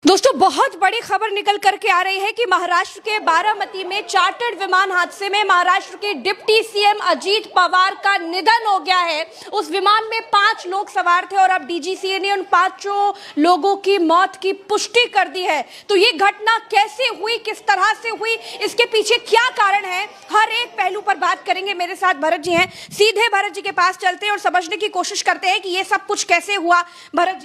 दोस्तों, बहुत बड़ी खबर निकल करके आ रही है कि महाराष्ट्र के बारामती में चार्टर्ड विमान हादसे में महाराष्ट्र के डिप्टी सीएम अजीत पवार का निधन हो गया है। उस विमान में 5 लोग सवार थे और अब डीजीसीए ने उन 5 लोगों की मौत की पुष्टि कर दी है। तो ये घटना कैसे हुई, किस तरह से हुई, इसके पीछे क्या कारण है, हर एक पहलू पर बात करेंगे। मेरे साथ भरत जी हैं, सीधे भरत जी के पास चलते हैं और समझने की कोशिश करते हैं कि ये सब कुछ कैसे हुआ। भरत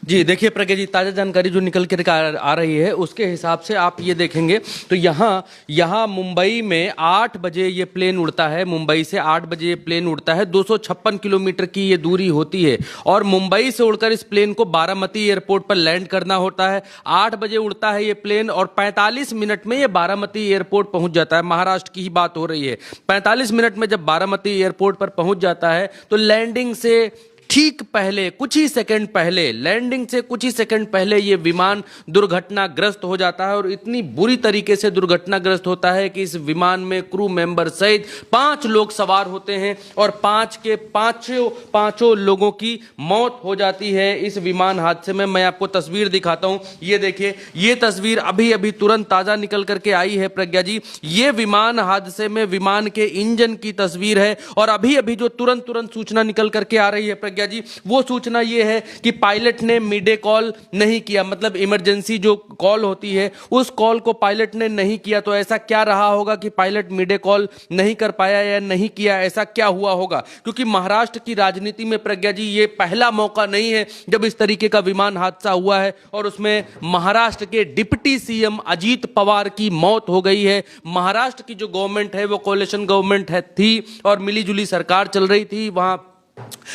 जी, देखिए प्रज्ञा जी, ताज़ा जानकारी जो निकल कर आ रही है उसके हिसाब से आप ये देखेंगे तो यहाँ मुंबई में 8 बजे ये प्लेन उड़ता है। मुंबई से 8 बजे ये प्लेन उड़ता है। 256 किलोमीटर की ये दूरी होती है और मुंबई से उड़कर इस प्लेन को बारामती एयरपोर्ट पर लैंड करना होता है। 8 बजे उड़ता है ये प्लेन और 45 मिनट में ये बारामती एयरपोर्ट पहुंच जाता है। महाराष्ट्र की ही बात हो रही है। 45 मिनट में जब बारामती एयरपोर्ट पर पहुंच जाता है तो लैंडिंग से ठीक पहले, कुछ ही सेकंड पहले, लैंडिंग से कुछ ही सेकंड पहले ये विमान दुर्घटनाग्रस्त हो जाता है और इतनी बुरी तरीके से दुर्घटनाग्रस्त होता है कि इस विमान में क्रू मेंबर सहित 5 लोग सवार होते हैं और 5 के पांचों लोगों की मौत हो जाती है इस विमान हादसे में। मैं आपको तस्वीर दिखाता हूं, ये देखिए, ये तस्वीर अभी अभी तुरंत ताजा निकल करके आई है प्रज्ञा जी। ये विमान हादसे में विमान के इंजन की तस्वीर है और अभी अभी जो तुरंत सूचना निकल करके आ रही है प्रज्ञा जी, वो सूचना ये है कि पायलट ने मिडे कॉल नहीं किया, मतलब इमरजेंसी जो कॉल होती है उस कॉल को पायलट ने नहीं किया। तो ऐसा क्या रहा होगा कि पायलट मिडे कॉल नहीं कर पाया या नहीं किया, ऐसा क्या हुआ होगा? क्योंकि महाराष्ट्र की राजनीति में प्रज्ञा जी ये पहला मौका नहीं है जब इस तरीके का विमान हादसा हुआ है और उसमें महाराष्ट्र के डिप्टी सीएम अजीत पवार की मौत हो गई है। महाराष्ट्र की जो गवर्नमेंट है वो कोalition गवर्नमेंट थी और मिलीजुली सरकार चल रही थी। वहां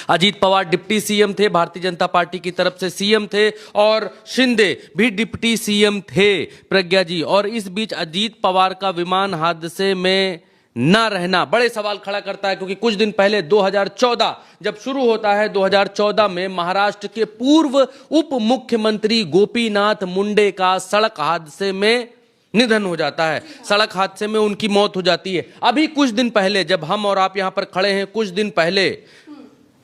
अजीत पवार डिप्टी सीएम थे, भारतीय जनता पार्टी की तरफ से सीएम थे और शिंदे भी डिप्टी सीएम थे प्रज्ञा जी। और इस बीच अजीत पवार का विमान हादसे में ना रहना बड़े सवाल खड़ा करता है, क्योंकि कुछ दिन पहले 2014 जब शुरू होता है, 2014 में महाराष्ट्र के पूर्व उप मुख्यमंत्री गोपीनाथ मुंडे का सड़क हादसे में निधन हो जाता है। सड़क हादसे में उनकी मौत हो जाती है। अभी कुछ दिन पहले जब हम और आप यहां पर खड़े हैं, कुछ दिन पहले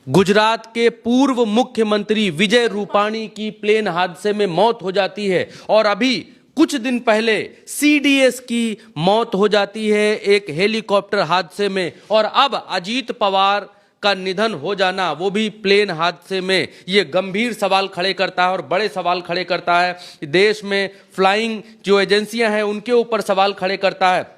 गुजरात के पूर्व मुख्यमंत्री विजय रूपाणी की प्लेन हादसे में मौत हो जाती है और अभी कुछ दिन पहले सीडीएस की मौत हो जाती है एक हेलीकॉप्टर हादसे में। और अब अजीत पवार का निधन हो जाना, वो भी प्लेन हादसे में, ये गंभीर सवाल खड़े करता है और बड़े सवाल खड़े करता है। देश में फ्लाइंग जो एजेंसियां हैं उनके ऊपर सवाल खड़े करता है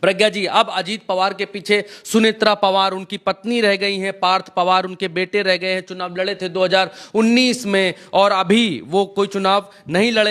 प्रज्ञा जी। अब अजीत पवार के पीछे सुनेत्रा पवार उनकी पत्नी रह गई हैं, पार्थ पवार उनके बेटे रह गए हैं। चुनाव लड़े थे 2019 में और अभी वो कोई चुनाव नहीं लड़े।